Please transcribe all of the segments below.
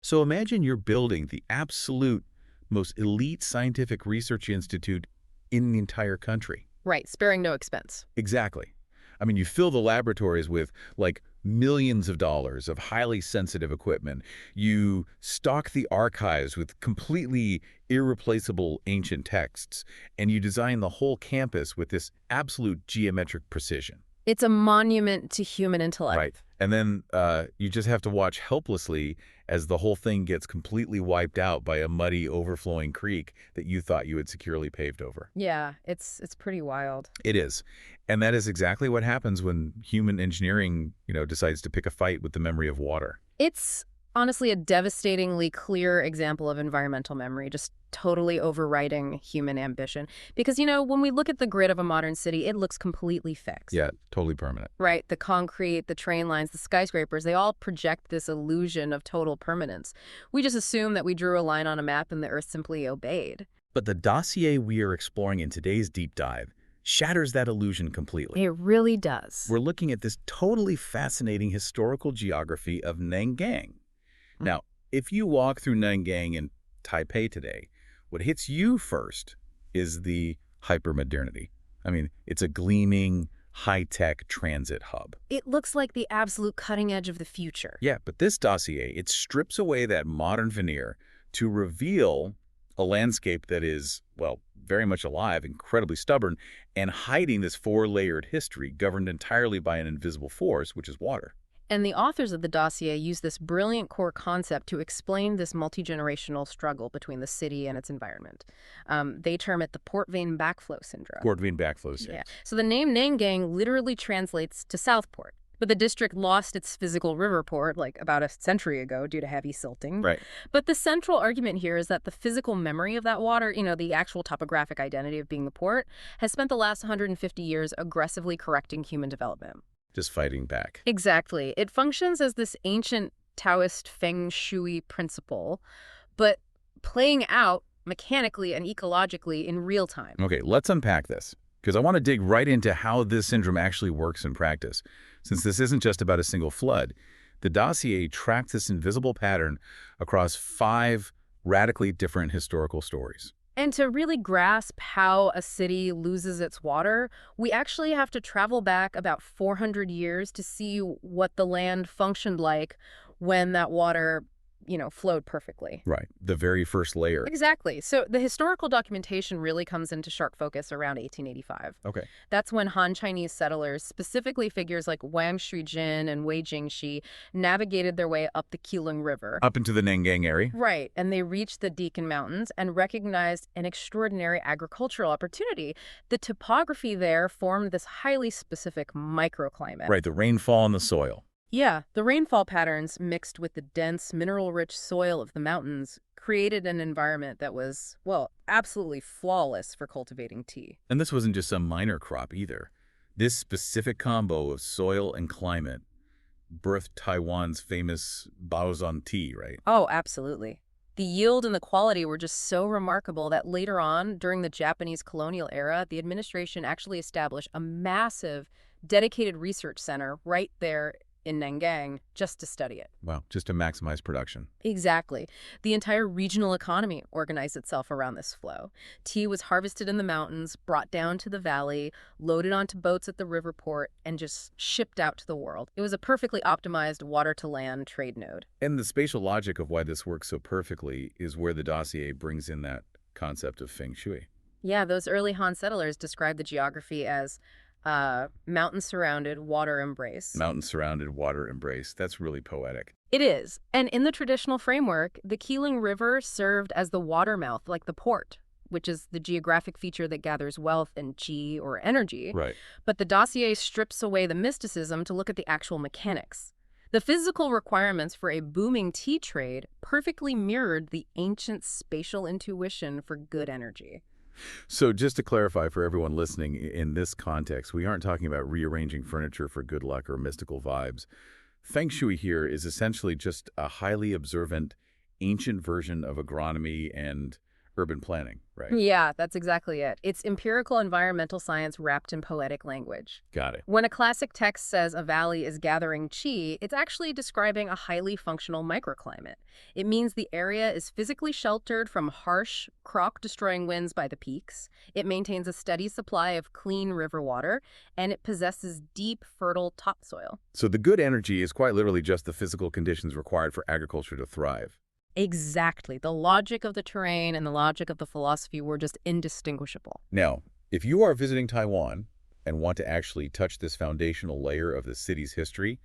So imagine you're building the absolute most elite scientific research institute in the entire country. Right, sparing no expense. Exactly. I mean, you fill the laboratories with, like, millions of dollars of highly sensitive equipment. You stock the archives with completely irreplaceable ancient texts, and you design the whole campus with this absolute geometric precision. It's a monument to human intellect. Right. And then you just have to watch helplessly as the whole thing gets completely wiped out by a muddy, overflowing creek that you thought you had securely paved over. Yeah, it's pretty wild. It is. And that is exactly what happens when human engineering, decides to pick a fight with the memory of water. It's honestly a devastatingly clear example of environmental memory, just totally overriding human ambition. Because, when we look at the grid of a modern city, it looks completely fixed. Yeah, totally permanent. Right, the concrete, the train lines, the skyscrapers, they all project this illusion of total permanence. We just assume that we drew a line on a map and the Earth simply obeyed. But the dossier we are exploring in today's deep dive shatters that illusion completely. It really does. We're looking at this totally fascinating historical geography of Nangang. Now, if you walk through Nangang in Taipei today, what hits you first is the hypermodernity. I mean, it's a gleaming, high-tech transit hub. It looks like the absolute cutting edge of the future. Yeah, but this dossier, it strips away that modern veneer to reveal a landscape that is, well, very much alive, incredibly stubborn, and hiding this four-layered history governed entirely by an invisible force, which is water. And the authors of the dossier use this brilliant core concept to explain this multi-generational struggle between the city and its environment. They term it the port vein backflow syndrome. Port vein backflow syndrome. Yeah. So the name Nangang literally translates to Southport. But the district lost its physical river port like about a century ago due to heavy silting. Right. But the central argument here is that the physical memory of that water, the actual topographic identity of being the port, has spent the last 150 years aggressively correcting human development. Just fighting back. Exactly. It functions as this ancient Taoist Feng Shui principle, but playing out mechanically and ecologically in real time. Okay, let's unpack this, because I want to dig right into how this syndrome actually works in practice. Since this isn't just about a single flood, the dossier tracks this invisible pattern across 5 radically different historical stories. And to really grasp how a city loses its water, we actually have to travel back about 400 years to see what the land functioned like when that water, flowed perfectly. Right. The very first layer. Exactly. So the historical documentation really comes into sharp focus around 1885. Okay. That's when Han Chinese settlers, specifically figures like Wang Shujin and Wei Jingxi, navigated their way up the Keeling River. Up into the Nangang area. Right. And they reached the Deakin Mountains and recognized an extraordinary agricultural opportunity. The topography there formed this highly specific microclimate. Right. The rainfall in the soil. Yeah, the rainfall patterns mixed with the dense, mineral-rich soil of the mountains created an environment that was, well, absolutely flawless for cultivating tea. And this wasn't just some minor crop either. This specific combo of soil and climate birthed Taiwan's famous Baozan tea, right? Oh, absolutely. The yield and the quality were just so remarkable that later on, during the Japanese colonial era, the administration actually established a massive, dedicated research center right there in Nangang just to study it. Wow, just to maximize production. Exactly. The entire regional economy organized itself around this flow. Tea was harvested in the mountains, brought down to the valley, loaded onto boats at the river port, and just shipped out to the world. It was a perfectly optimized water-to-land trade node. And the spatial logic of why this works so perfectly is where the dossier brings in that concept of Feng Shui. Yeah, those early Han settlers described the geography as mountain-surrounded, water embrace. Mountain-surrounded, water embrace. That's really poetic. It is. And in the traditional framework, the Keeling River served as the water mouth, like the port, which is the geographic feature that gathers wealth and qi, or energy. Right. But the dossier strips away the mysticism to look at the actual mechanics. The physical requirements for a booming tea trade perfectly mirrored the ancient spatial intuition for good energy. So just to clarify for everyone listening, in this context, we aren't talking about rearranging furniture for good luck or mystical vibes. Feng Shui here is essentially just a highly observant, ancient version of agronomy and urban planning, right? Yeah, that's exactly it. It's empirical environmental science wrapped in poetic language. Got it. When a classic text says a valley is gathering chi, it's actually describing a highly functional microclimate. It means the area is physically sheltered from harsh, crop-destroying winds by the peaks, it maintains a steady supply of clean river water, and it possesses deep, fertile topsoil. So the good energy is quite literally just the physical conditions required for agriculture to thrive. Exactly. The logic of the terrain and the logic of the philosophy were just indistinguishable. Now, if you are visiting Taiwan and want to actually touch this foundational layer of the city's history,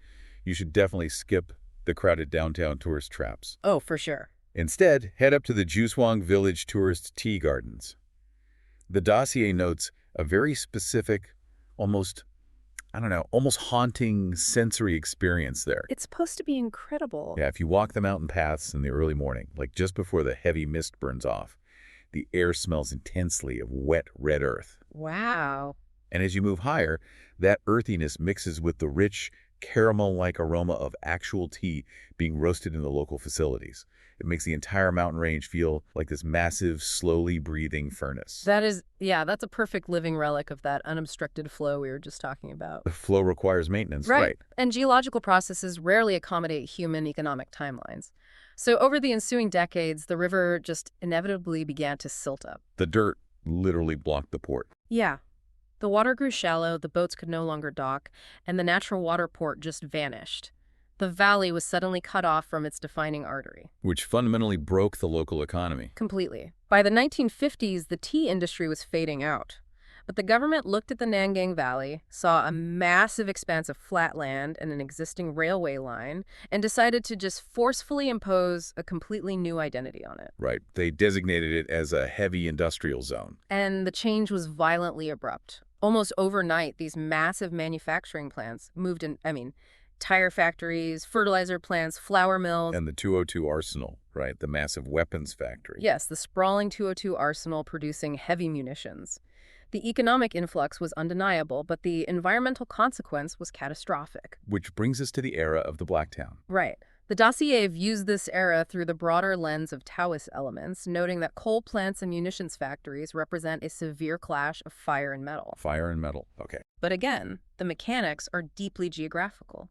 you should definitely skip the crowded downtown tourist traps. Oh, for sure. Instead, head up to the Jushuang Village Tourist Tea Gardens. The dossier notes a very specific, almost haunting sensory experience there. It's supposed to be incredible. Yeah, if you walk the mountain paths in the early morning, like just before the heavy mist burns off, the air smells intensely of wet, red earth. Wow. And as you move higher, that earthiness mixes with the rich, caramel-like aroma of actual tea being roasted in the local facilities. It makes the entire mountain range feel like this massive, slowly breathing furnace. That's a perfect living relic of that unobstructed flow we were just talking about. The flow requires maintenance, Right. And geological processes rarely accommodate human economic timelines. So over the ensuing decades, the river just inevitably began to silt up. The dirt literally blocked the port. Yeah. The water grew shallow, the boats could no longer dock, and the natural water port just vanished. The valley was suddenly cut off from its defining artery. Which fundamentally broke the local economy. Completely. By the 1950s, the tea industry was fading out. But the government looked at the Nangang Valley, saw a massive expanse of flat land and an existing railway line, and decided to just forcefully impose a completely new identity on it. Right. They designated it as a heavy industrial zone. And the change was violently abrupt. Almost overnight, these massive manufacturing plants moved in, tire factories, fertilizer plants, flour mills. And the 202 arsenal, right? The massive weapons factory. Yes, the sprawling 202 arsenal producing heavy munitions. The economic influx was undeniable, but the environmental consequence was catastrophic. Which brings us to the era of the Black Town. Right. The dossier views this era through the broader lens of Taoist elements, noting that coal plants and munitions factories represent a severe clash of fire and metal. Fire and metal, okay. But again, the mechanics are deeply geographical.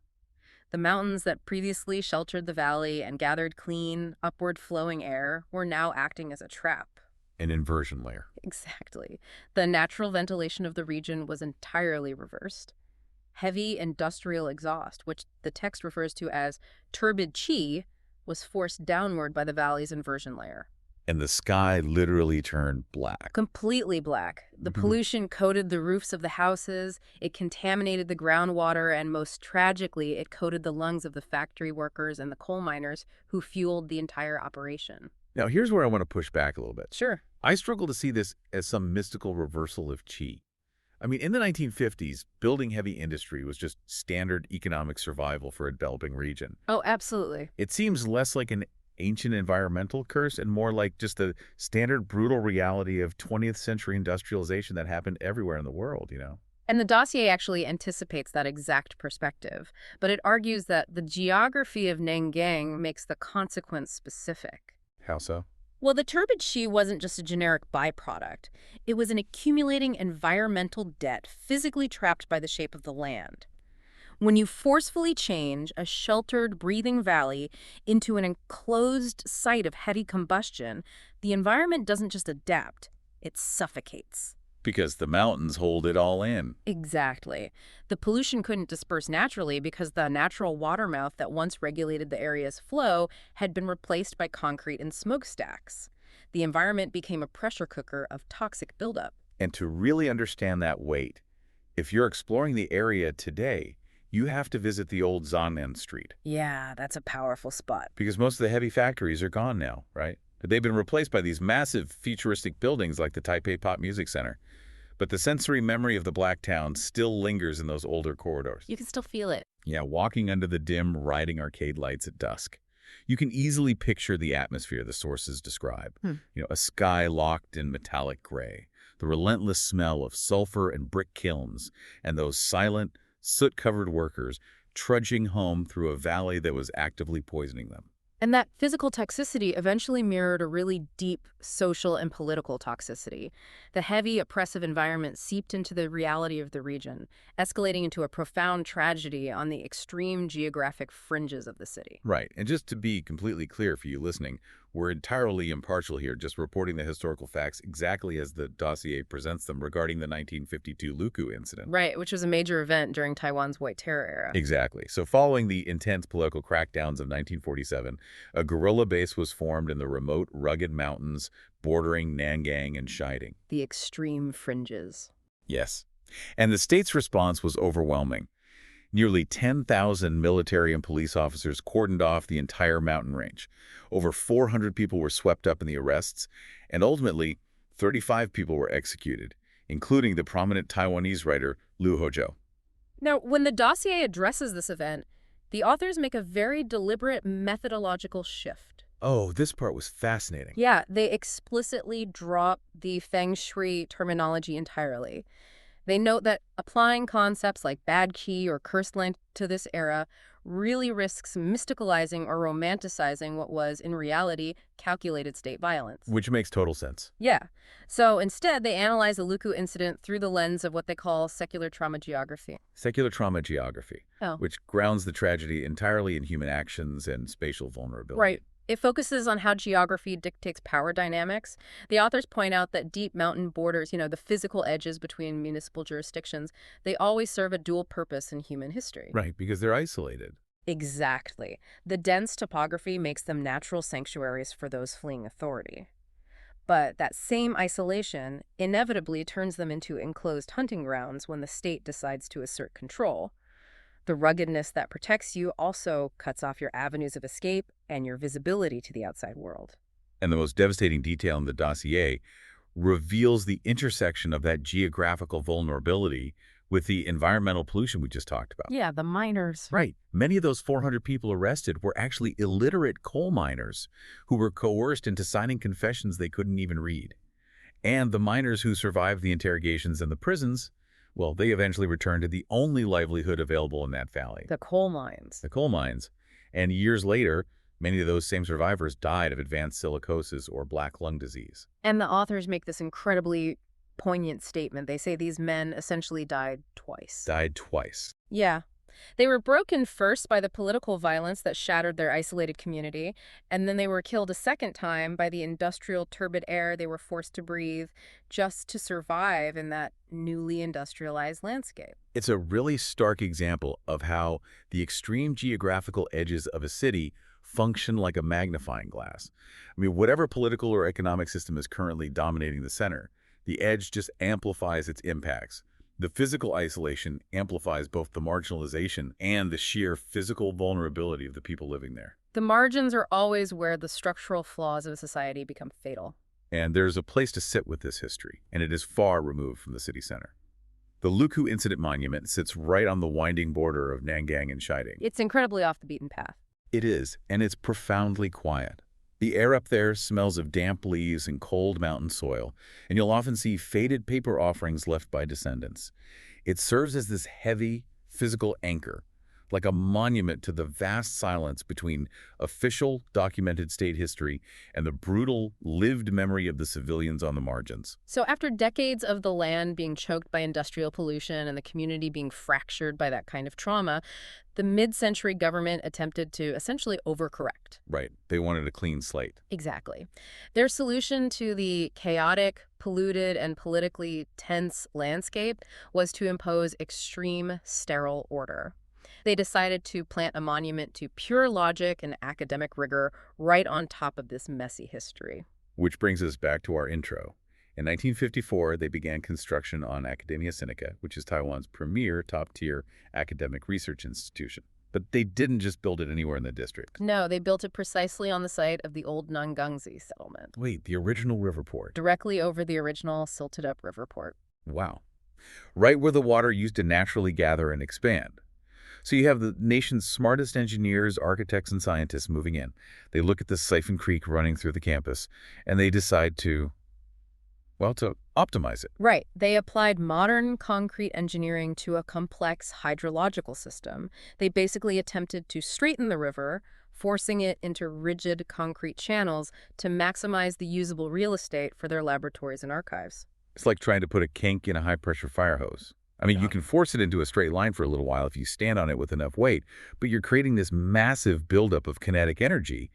The mountains that previously sheltered the valley and gathered clean, upward-flowing air were now acting as a trap. An inversion layer. Exactly. The natural ventilation of the region was entirely reversed. Heavy industrial exhaust, which the text refers to as turbid qi, was forced downward by the valley's inversion layer. And the sky literally turned black. Completely black. The pollution coated the roofs of the houses, it contaminated the groundwater, and most tragically, it coated the lungs of the factory workers and the coal miners who fueled the entire operation. Now, here's where I want to push back a little bit. Sure. I struggle to see this as some mystical reversal of qi. In the 1950s, building heavy industry was just standard economic survival for a developing region. Oh, absolutely. It seems less like an ancient environmental curse and more like just the standard brutal reality of 20th century industrialization that happened everywhere in the world, And the dossier actually anticipates that exact perspective, but it argues that the geography of Nangang makes the consequence specific. How so? Well, the turbid qi wasn't just a generic byproduct. It was an accumulating environmental debt physically trapped by the shape of the land. When you forcefully change a sheltered, breathing valley into an enclosed site of heavy combustion, the environment doesn't just adapt, it suffocates. Because the mountains hold it all in. Exactly. The pollution couldn't disperse naturally because the natural water mouth that once regulated the area's flow had been replaced by concrete and smokestacks. The environment became a pressure cooker of toxic buildup. And to really understand that weight, if you're exploring the area today, you have to visit the old Zanen Street. Yeah, that's a powerful spot. Because most of the heavy factories are gone now, right? They've been replaced by these massive futuristic buildings like the Taipei Pop Music Center. But the sensory memory of the Black Town still lingers in those older corridors. You can still feel it. Yeah, walking under the dim, riding arcade lights at dusk. You can easily picture the atmosphere the sources describe. A sky locked in metallic gray, the relentless smell of sulfur and brick kilns, and those silent, soot-covered workers trudging home through a valley that was actively poisoning them. And that physical toxicity eventually mirrored a really deep social and political toxicity. The heavy, oppressive environment seeped into the reality of the region, escalating into a profound tragedy on the extreme geographic fringes of the city. Right. And just to be completely clear for you listening, we're entirely impartial here, just reporting the historical facts exactly as the dossier presents them regarding the 1952 Luku Incident. Right, which was a major event during Taiwan's White Terror era. Exactly. So following the intense political crackdowns of 1947, a guerrilla base was formed in the remote, rugged mountains bordering Nangang and Shiding. The extreme fringes. Yes. And the state's response was overwhelming. Nearly 10,000 military and police officers cordoned off the entire mountain range. Over 400 people were swept up in the arrests, and ultimately, 35 people were executed, including the prominent Taiwanese writer Liu Hozhou. Now, when the dossier addresses this event, the authors make a very deliberate methodological shift. Oh, this part was fascinating. Yeah, they explicitly drop the Feng Shui terminology entirely. They note that applying concepts like bad qi or cursed land to this era really risks mysticalizing or romanticizing what was, in reality, calculated state violence. Which makes total sense. Yeah. So instead, they analyze the Luku incident through the lens of what they call secular trauma geography. Secular trauma geography, Oh. which grounds the tragedy entirely in human actions and spatial vulnerability. Right. It focuses on how geography dictates power dynamics. The authors point out that deep mountain borders, the physical edges between municipal jurisdictions, they always serve a dual purpose in human history. Right, because they're isolated. Exactly. The dense topography makes them natural sanctuaries for those fleeing authority. But that same isolation inevitably turns them into enclosed hunting grounds when the state decides to assert control. The ruggedness that protects you also cuts off your avenues of escape and your visibility to the outside world. And the most devastating detail in the dossier reveals the intersection of that geographical vulnerability with the environmental pollution we just talked about. Yeah, the miners. Right. Many of those 400 people arrested were actually illiterate coal miners who were coerced into signing confessions they couldn't even read. And the miners who survived the interrogations and the prisons, well, they eventually returned to the only livelihood available in that valley. The coal mines. The coal mines. And years later, many of those same survivors died of advanced silicosis or black lung disease. And the authors make this incredibly poignant statement. They say these men essentially died twice. Died twice. Yeah. They were broken first by the political violence that shattered their isolated community, and then they were killed a second time by the industrial turbid air they were forced to breathe just to survive in that newly industrialized landscape. It's a really stark example of how the extreme geographical edges of a city function like a magnifying glass. I mean, whatever political or economic system is currently dominating the center, the edge just amplifies its impacts. The physical isolation amplifies both the marginalization and the sheer physical vulnerability of the people living there. The margins are always where the structural flaws of a society become fatal. And there's a place to sit with this history, and it is far removed from the city center. The Luku Incident Monument sits right on the winding border of Nangang and Shiding. It's incredibly off the beaten path. It is, and it's profoundly quiet. The air up there smells of damp leaves and cold mountain soil, and you'll often see faded paper offerings left by descendants. It serves as this heavy, physical anchor, like a monument to the vast silence between official, documented state history and the brutal, lived memory of the civilians on the margins. So after decades of the land being choked by industrial pollution and the community being fractured by that kind of trauma, the mid-century government attempted to essentially overcorrect. Right. They wanted a clean slate. Exactly. Their solution to the chaotic, polluted, and politically tense landscape was to impose extreme sterile order. They decided to plant a monument to pure logic and academic rigor right on top of this messy history. Which brings us back to our intro. In 1954, they began construction on Academia Sinica, which is Taiwan's premier top-tier academic research institution. But they didn't just build it anywhere in the district. No, they built it precisely on the site of the old Nangang settlement. Wait, the original river port? Directly over the original silted-up river port. Wow. Right where the water used to naturally gather and expand. So you have the nation's smartest engineers, architects, and scientists moving in. They look at this siphon creek running through the campus, and they decide to optimize it. Right. They applied modern concrete engineering to a complex hydrological system. They basically attempted to straighten the river, forcing it into rigid concrete channels to maximize the usable real estate for their laboratories and archives. It's like trying to put a kink in a high-pressure fire hose. I mean, you can force it into a straight line for a little while if you stand on it with enough weight, but you're creating this massive buildup of kinetic energy.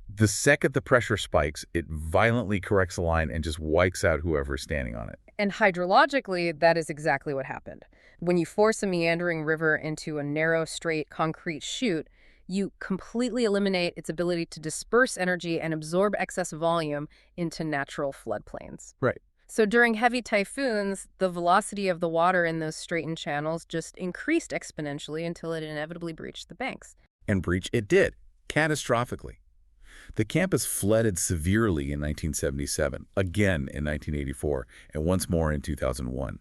The second the pressure spikes, it violently corrects the line and just wipes out whoever's standing on it. And hydrologically, that is exactly what happened. When you force a meandering river into a narrow, straight concrete chute, you completely eliminate its ability to disperse energy and absorb excess volume into natural floodplains. Right. So during heavy typhoons, the velocity of the water in those straightened channels just increased exponentially until it inevitably breached the banks. And breach it did, catastrophically. The campus flooded severely in 1977, again in 1984, and once more in 2001.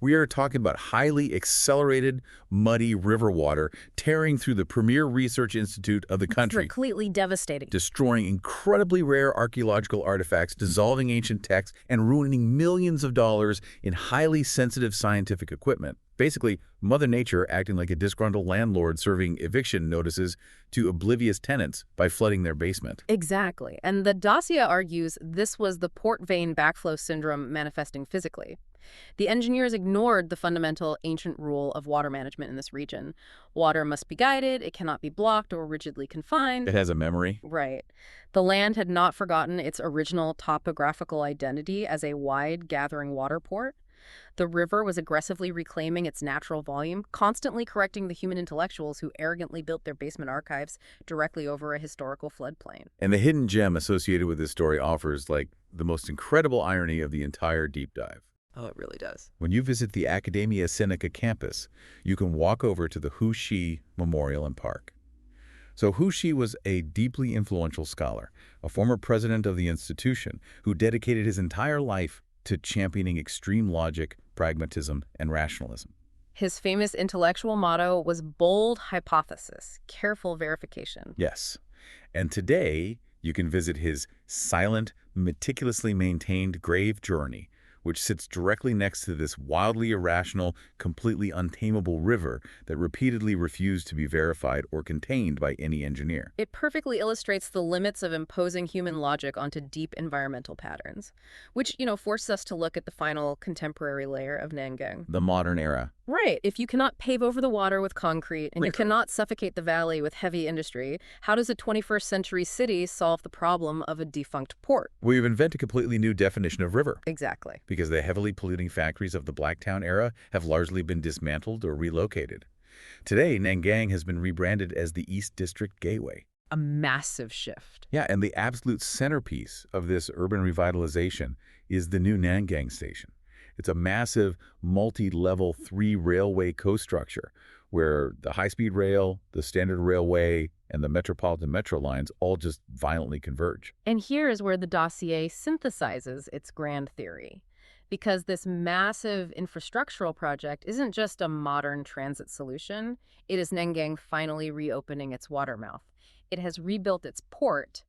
We are talking about highly accelerated, muddy river water tearing through the premier research institute of the country. It's completely devastating. Destroying incredibly rare archaeological artifacts, dissolving ancient texts, and ruining millions of dollars in highly sensitive scientific equipment. Basically, Mother Nature acting like a disgruntled landlord serving eviction notices to oblivious tenants by flooding their basement. Exactly. And the dossier argues this was the port vein backflow syndrome manifesting physically. The engineers ignored the fundamental ancient rule of water management in this region. Water must be guided, it cannot be blocked or rigidly confined. It has a memory. Right. The land had not forgotten its original topographical identity as a wide gathering water port. The river was aggressively reclaiming its natural volume, constantly correcting the human intellectuals who arrogantly built their basement archives directly over a historical floodplain. And the hidden gem associated with this story offers, like, the most incredible irony of the entire deep dive. Oh, it really does. When you visit the Academia Sinica campus, you can walk over to the Hu Shi Memorial and Park. So Hu Shi was a deeply influential scholar, a former president of the institution who dedicated his entire life to championing extreme logic, pragmatism, and rationalism. His famous intellectual motto was bold hypothesis, careful verification. Yes. And today, you can visit his silent, meticulously maintained grave journey, which sits directly next to this wildly irrational, completely untamable river that repeatedly refused to be verified or contained by any engineer. It perfectly illustrates the limits of imposing human logic onto deep environmental patterns, which, forces us to look at the final contemporary layer of Nangang. The modern era. Right. If you cannot pave over the water with concrete and you cannot suffocate the valley with heavy industry, how does a 21st century city solve the problem of a defunct port? We've invented a completely new definition of river. Exactly. Because the heavily polluting factories of the Blacktown era have largely been dismantled or relocated. Today, Nangang has been rebranded as the East District Gateway. A massive shift. Yeah, and the absolute centerpiece of this urban revitalization is the new Nangang Station. It's a massive, multi-level 3 railway co-structure where the high-speed rail, the standard railway, and the metropolitan metro lines all just violently converge. And here is where the dossier synthesizes its grand theory. Because this massive infrastructural project isn't just a modern transit solution, it is Nangang finally reopening its water mouth. It has rebuilt its port,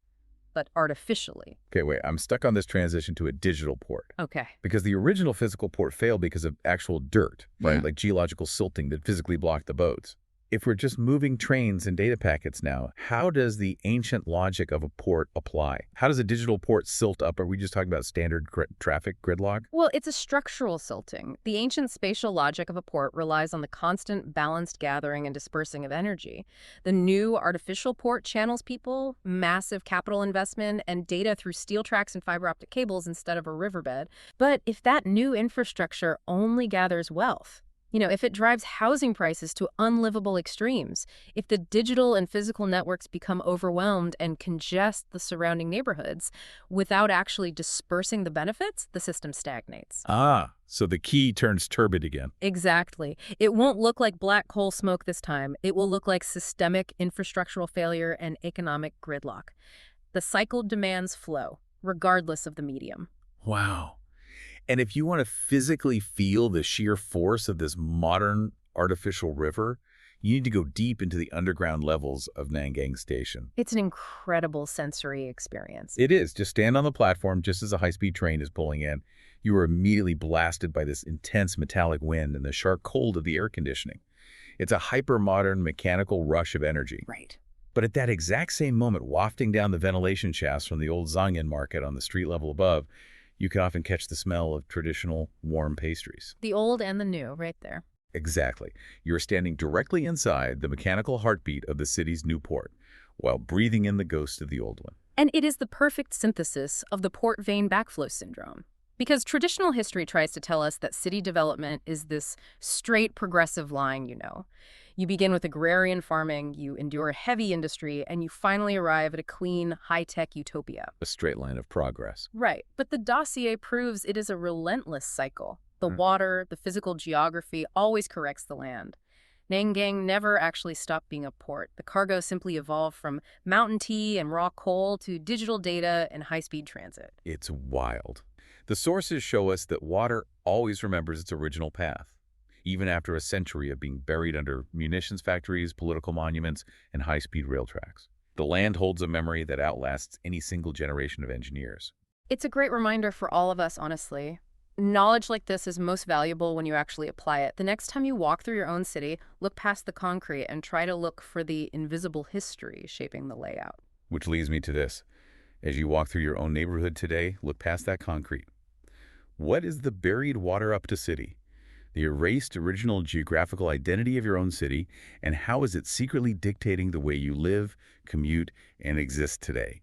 but artificially. Okay, wait, I'm stuck on this transition to a digital port. Okay. Because the original physical port failed because of actual dirt, right? Yeah. Like geological silting that physically blocked the boats. If we're just moving trains and data packets now, how does the ancient logic of a port apply? How does a digital port silt up? Are we just talking about standard traffic gridlock? Well, it's a structural silting. The ancient spatial logic of a port relies on the constant balanced gathering and dispersing of energy. The new artificial port channels people, massive capital investment, and data through steel tracks and fiber optic cables instead of a riverbed. But if that new infrastructure only gathers wealth, if it drives housing prices to unlivable extremes, if the digital and physical networks become overwhelmed and congest the surrounding neighborhoods without actually dispersing the benefits, the system stagnates. Ah, so the key turns turbid again. Exactly. It won't look like black coal smoke this time. It will look like systemic infrastructural failure and economic gridlock. The cycle demands flow, regardless of the medium. Wow. And if you want to physically feel the sheer force of this modern artificial river, you need to go deep into the underground levels of Nangang Station. It's an incredible sensory experience. It is. Just stand on the platform just as a high-speed train is pulling in. You are immediately blasted by this intense metallic wind and the sharp cold of the air conditioning. It's a hyper-modern mechanical rush of energy. Right. But at that exact same moment, wafting down the ventilation shafts from the old Zhangyan market on the street level above, you can often catch the smell of traditional warm pastries. The old and the new, right there. Exactly. You're standing directly inside the mechanical heartbeat of the city's new port, while breathing in the ghost of the old one. And it is the perfect synthesis of the port vein backflow syndrome. Because traditional history tries to tell us that city development is this straight progressive line, you know. You begin with agrarian farming, you endure heavy industry, and you finally arrive at a clean, high-tech utopia. A straight line of progress. Right, but the dossier proves it is a relentless cycle. The water, the physical geography always corrects the land. Nangang never actually stopped being a port. The cargo simply evolved from mountain tea and raw coal to digital data and high-speed transit. It's wild. The sources show us that water always remembers its original path, even after a century of being buried under munitions factories, political monuments, and high-speed rail tracks. The land holds a memory that outlasts any single generation of engineers. It's a great reminder for all of us, honestly. Knowledge like this is most valuable when you actually apply it. The next time you walk through your own city, look past the concrete and try to look for the invisible history shaping the layout. Which leads me to this. As you walk through your own neighborhood today, look past that concrete. What is the buried water up to city? The erased original geographical identity of your own city, and how is it secretly dictating the way you live, commute, and exist today?